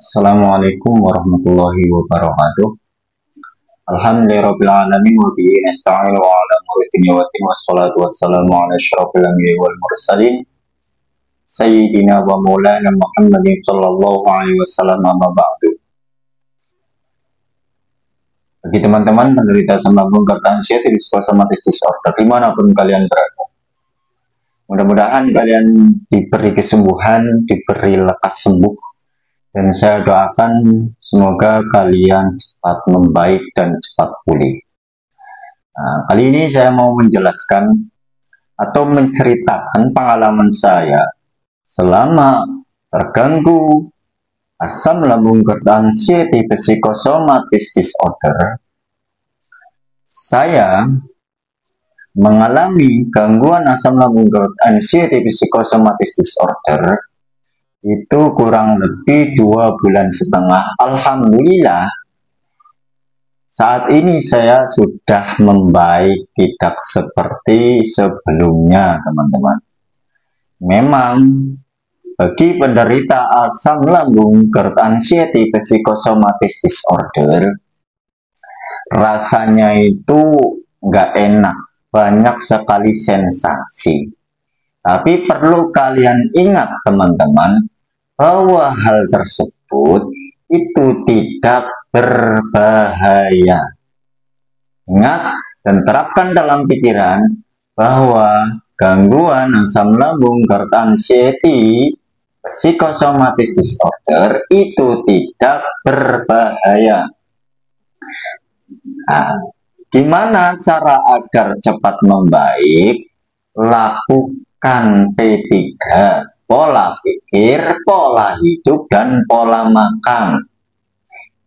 Assalamualaikum warahmatullahi wabarakatuh. Alhamdulillahirrabbilalamin wa bihi nasta'inu ala umuri dunya wa din wassalatu wassalamu ala asyrafil anbiya'i wal mursalin sayyidina wa maulana Muhammadin sallallahu alaihi wasallam amma ba'du. Bagi teman-teman penderita asam lambung karena anxiety psychosomatic disorder dimanapun kalian berada, mudah-mudahan kalian diberi kesembuhan, diberi lekas sembuh. Dan saya doakan semoga kalian cepat membaik dan cepat pulih. Nah, kali ini saya mau menjelaskan atau menceritakan pengalaman saya selama terganggu asam lambung anxiety psychosomatic disorder. Saya mengalami gangguan asam lambung anxiety psychosomatic disorder itu kurang lebih 2,5 bulan. Alhamdulillah saat ini saya sudah membaik, tidak seperti sebelumnya, teman-teman. Memang bagi penderita asam lambung anxiety psychosomatic disorder, rasanya itu nggak enak, banyak sekali sensasi. Tapi perlu kalian ingat, teman-teman, bahwa hal tersebut itu tidak berbahaya. Ingat dan terapkan dalam pikiran bahwa gangguan asam lambung anxiety psychosomatic disorder itu tidak berbahaya. Nah, gimana cara agar cepat membaik? Lakukan P3, pola pikir, pola hidup, dan pola makan.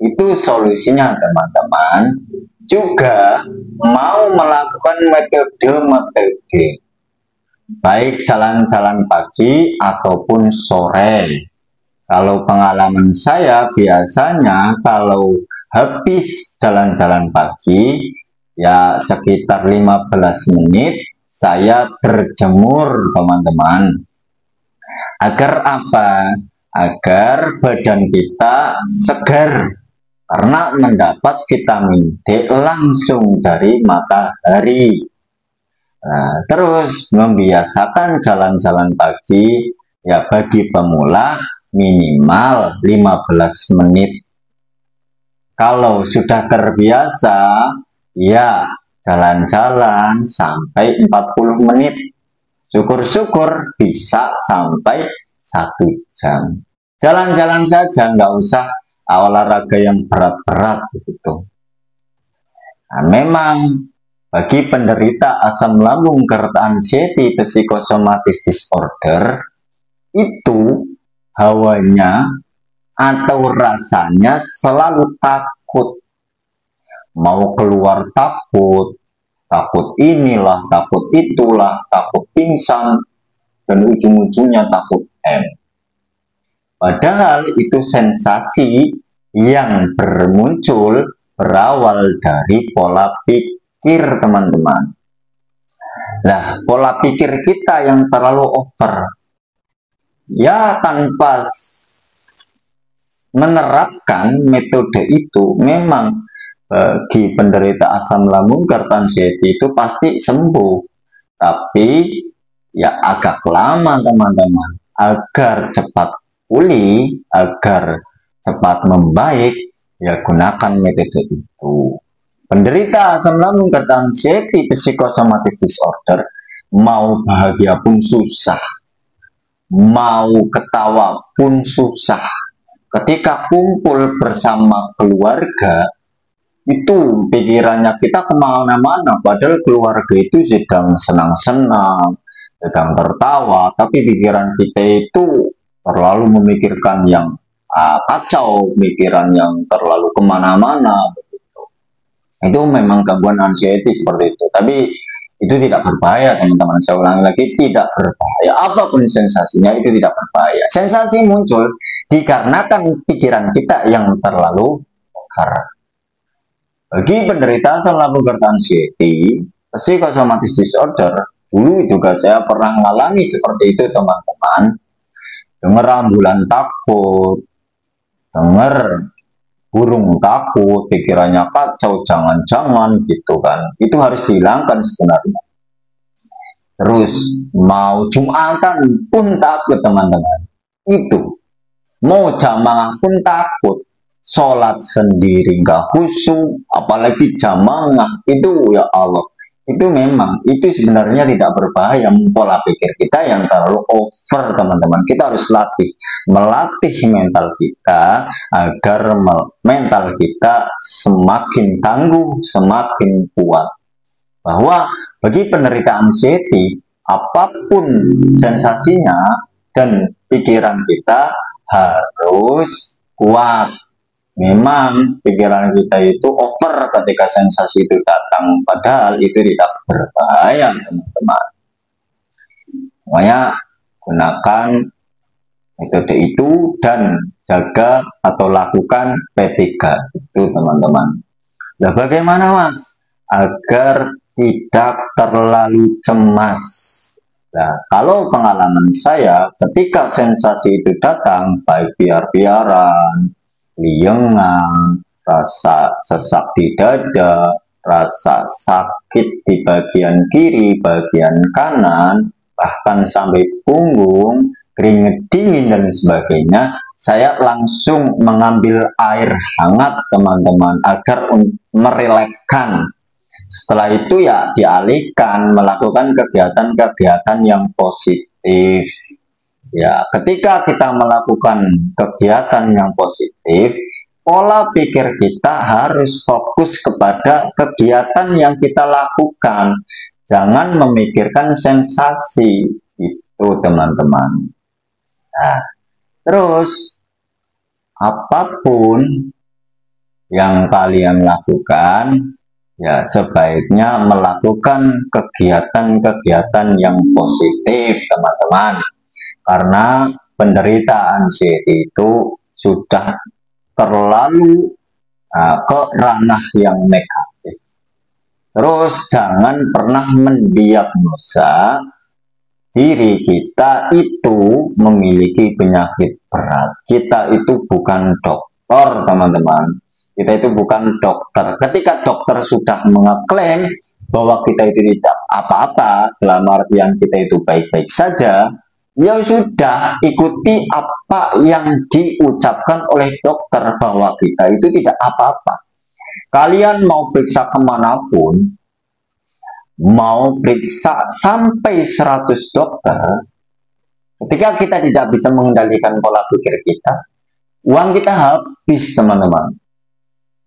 Itu solusinya, teman-teman. Juga mau melakukan metode-metode, baik jalan-jalan pagi ataupun sore. Kalau pengalaman saya biasanya kalau habis jalan-jalan pagi, ya sekitar 15 menit, saya berjemur, teman-teman. Agar apa? Agar badan kita segar karena mendapat vitamin D langsung dari matahari. Nah, terus membiasakan jalan-jalan pagi, ya bagi pemula minimal 15 menit. Kalau sudah terbiasa, ya jalan-jalan sampai 40 menit. Syukur-syukur bisa sampai 1 jam. Jalan-jalan saja, nggak usah olahraga yang berat-berat begitu. Nah, memang bagi penderita asam lambung anxiety psychosomatic disorder itu hawanya atau rasanya selalu takut. Mau keluar takut, takut inilah, takut itulah, takut pingsan, dan ujung-ujungnya takut M. Padahal itu sensasi yang bermuncul berawal dari pola pikir, teman-teman. Nah, pola pikir kita yang terlalu over, ya tanpa menerapkan metode itu, memang bagi penderita asam lambung anxiety itu pasti sembuh, tapi ya agak lama, teman-teman. Agar cepat pulih, agar cepat membaik, ya gunakan metode itu. Penderita asam lambung anxiety psychosomatic disorder mau bahagia pun susah, mau ketawa pun susah. Ketika kumpul bersama keluarga, itu pikirannya kita kemana-mana, padahal keluarga itu sedang senang-senang, sedang tertawa, tapi pikiran kita itu terlalu memikirkan yang kacau, pikiran yang terlalu kemana-mana. Itu memang gangguan anxiety seperti itu, tapi itu tidak berbahaya, teman-teman. Saya ulangi lagi, tidak berbahaya. Apapun sensasinya itu tidak berbahaya. Sensasi muncul dikarenakan pikiran kita yang terlalu over. Bagi penderita asam lambung anxiety psychosomatic disorder, dulu juga saya pernah mengalami seperti itu, teman-teman. Dengar ambulan takut, dengar burung takut, pikirannya kacau, jangan-jangan gitu kan. Itu harus dihilangkan sebenarnya. Terus mau Jumatan pun takut teman-teman. Itu mau jamaah pun takut. Sholat sendiri nggak khusyuk, apalagi jamaah itu ya Allah. Itu memang itu sebenarnya tidak berbahaya. Pola pikir kita yang terlalu over teman-teman. Kita harus melatih mental kita agar mental kita semakin tangguh, semakin kuat. Bahwa bagi penderita anxiety, apapun sensasinya dan pikiran kita harus kuat. Memang pikiran kita itu over ketika sensasi itu datang, padahal itu tidak berbahaya teman-teman. Makanya gunakan metode itu dan jaga atau lakukan P3 itu teman-teman. Nah, bagaimana Mas agar tidak terlalu cemas? Nah, kalau pengalaman saya ketika sensasi itu datang, baik biar-biaran, liengan, rasa sesak di dada, rasa sakit di bagian kiri, bagian kanan, bahkan sampai punggung, keringat dingin dan sebagainya, saya langsung mengambil air hangat teman-teman agar merelekkan. Setelah itu ya dialihkan melakukan kegiatan-kegiatan yang positif. Ya, ketika kita melakukan kegiatan yang positif, pola pikir kita harus fokus kepada kegiatan yang kita lakukan. Jangan memikirkan sensasi itu, teman-teman. Nah, terus apapun yang kalian lakukan, ya sebaiknya melakukan kegiatan-kegiatan yang positif, teman-teman. Karena penderita anxiety itu sudah terlalu ke ranah yang negatif. Terus jangan pernah mendiagnosa diri kita itu memiliki penyakit berat. Kita itu bukan dokter, teman-teman. Kita itu bukan dokter. Ketika dokter sudah mengeklaim bahwa kita itu tidak apa-apa, dalam artian kita itu baik-baik saja, ya sudah, ikuti apa yang diucapkan oleh dokter bahwa kita itu tidak apa-apa. Kalian mau periksa kemanapun, mau periksa sampai 100 dokter, ketika kita tidak bisa mengendalikan pola pikir kita, uang kita habis, teman-teman.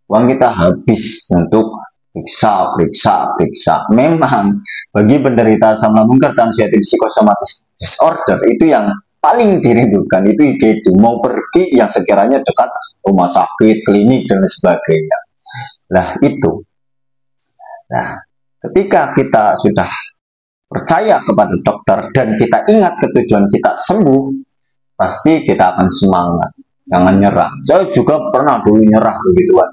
Uang kita habis untuk periksa. Memang bagi penderita asam lambung dan anxiety psikosomatis disorder itu yang paling dirindukan itu IGD, mau pergi yang sekiranya dekat rumah sakit, klinik dan sebagainya. Nah itu. Nah, ketika kita sudah percaya kepada dokter dan kita ingat ketujuan kita sembuh, pasti kita akan semangat. Jangan nyerah. Saya juga pernah dulu nyerah begituan.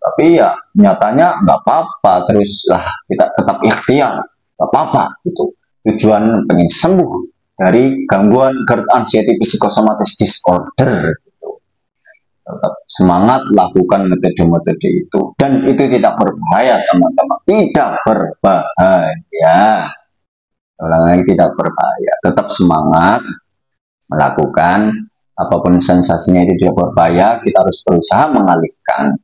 Tapi ya nyatanya nggak apa-apa, terus lah kita tetap ikhtiar, nggak apa-apa gitu. Tujuan pengen sembuh dari gangguan GERD anxiety psikosomatis disorder gitu. Tetap semangat lakukan metode-metode itu dan itu tidak berbahaya teman-teman, tidak berbahaya. Ulangi, tidak berbahaya. Tetap semangat melakukan apapun sensasinya itu tidak berbahaya. Kita harus berusaha mengalihkan.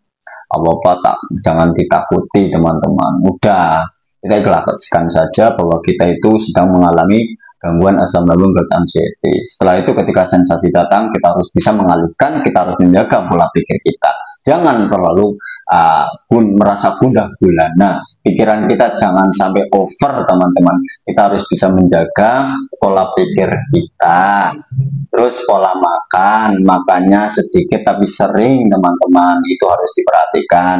Apa-apa jangan ditakuti teman-teman. Udah, kita ikhlaskan saja bahwa kita itu sedang mengalami gangguan asam lambung GERD anxiety. Setelah itu ketika sensasi datang, kita harus bisa mengalihkan, kita harus menjaga pola pikir kita. Jangan terlalu merasa gundah gulana. Pikiran kita jangan sampai over teman-teman. Kita harus bisa menjaga pola pikir kita. Terus pola makan, makannya sedikit tapi sering teman-teman, itu harus diperhatikan.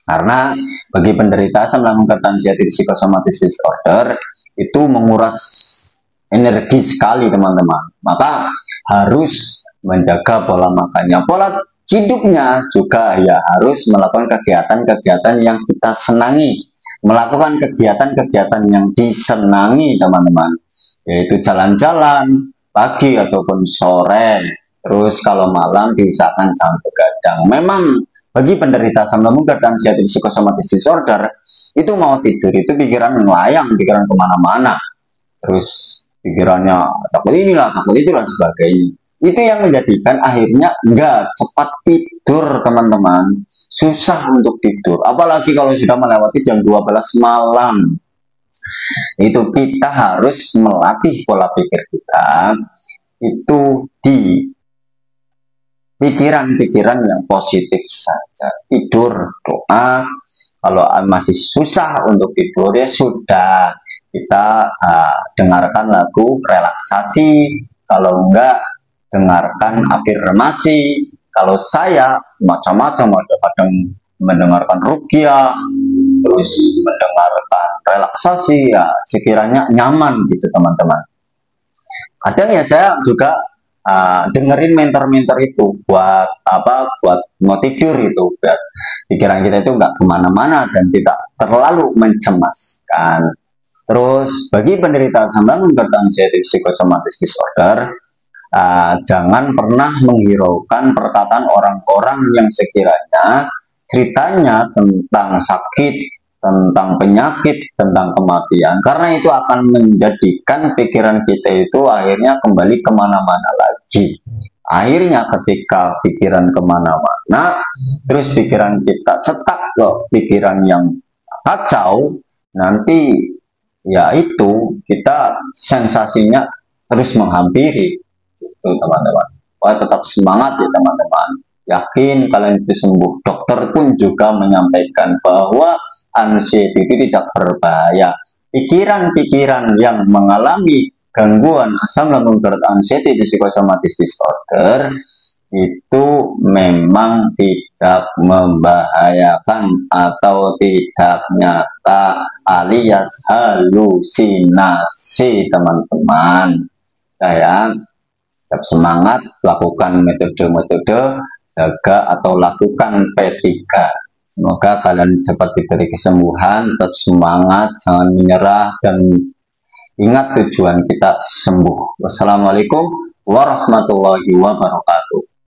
Karena bagi penderita asam lambung GERD anxiety psikosomatis disorder itu menguras energi sekali teman-teman. Maka harus menjaga pola makannya. Pola hidupnya juga ya harus melakukan kegiatan-kegiatan yang kita senangi. Melakukan kegiatan-kegiatan yang disenangi teman-teman. Yaitu jalan-jalan pagi ataupun sore, Terus kalau malam diusahakan jangan begadang. Memang bagi penderita asam lambung dan anxiety psychosomatic disorder itu mau tidur itu pikiran melayang, pikiran kemana-mana. Terus pikirannya takut inilah, takut itu dan sebagainya. Itu yang menjadikan akhirnya enggak cepat tidur teman-teman. Susah untuk tidur. Apalagi kalau sudah melewati jam 12 malam. Itu kita harus melatih pola pikir kita itu di pikiran-pikiran yang positif saja. Tidur, doa. Kalau masih susah untuk tidur ya sudah, kita dengarkan lagu relaksasi. Kalau enggak, dengarkan afirmasi. Kalau saya macam-macam, ada kadang mendengarkan ruqyah, terus mendengarkan relaksasi, ya sekiranya nyaman gitu teman-teman. Kadang ya saya juga dengerin mentor-mentor itu buat apa, buat mau tidur itu biar pikiran kita itu nggak kemana-mana dan tidak terlalu mencemaskan. Terus bagi penderita asam lambung dan anxiety psychosomatic disorder, jangan pernah menghiraukan perkataan orang-orang yang sekiranya ceritanya tentang sakit, tentang penyakit, tentang kematian, karena itu akan menjadikan pikiran kita itu akhirnya kembali kemana-mana lagi. Akhirnya ketika pikiran kemana-mana, terus pikiran kita setak loh, pikiran yang kacau, nanti ya itu kita sensasinya terus menghampiri itu teman-teman. Wah, tetap semangat ya teman-teman. Yakin kalian itu sembuh. Dokter pun juga menyampaikan bahwa anxiety itu tidak berbahaya. Pikiran-pikiran yang mengalami gangguan asam lambung dan anxiety psychosomatic disorder itu memang tidak membahayakan atau tidak nyata alias halusinasi teman-teman. Saya tetap semangat, lakukan metode-metode, jaga atau lakukan P3. Semoga kalian cepat diberi kesembuhan, tetap semangat, jangan menyerah, dan ingat tujuan kita sembuh. Wassalamualaikum warahmatullahi wabarakatuh.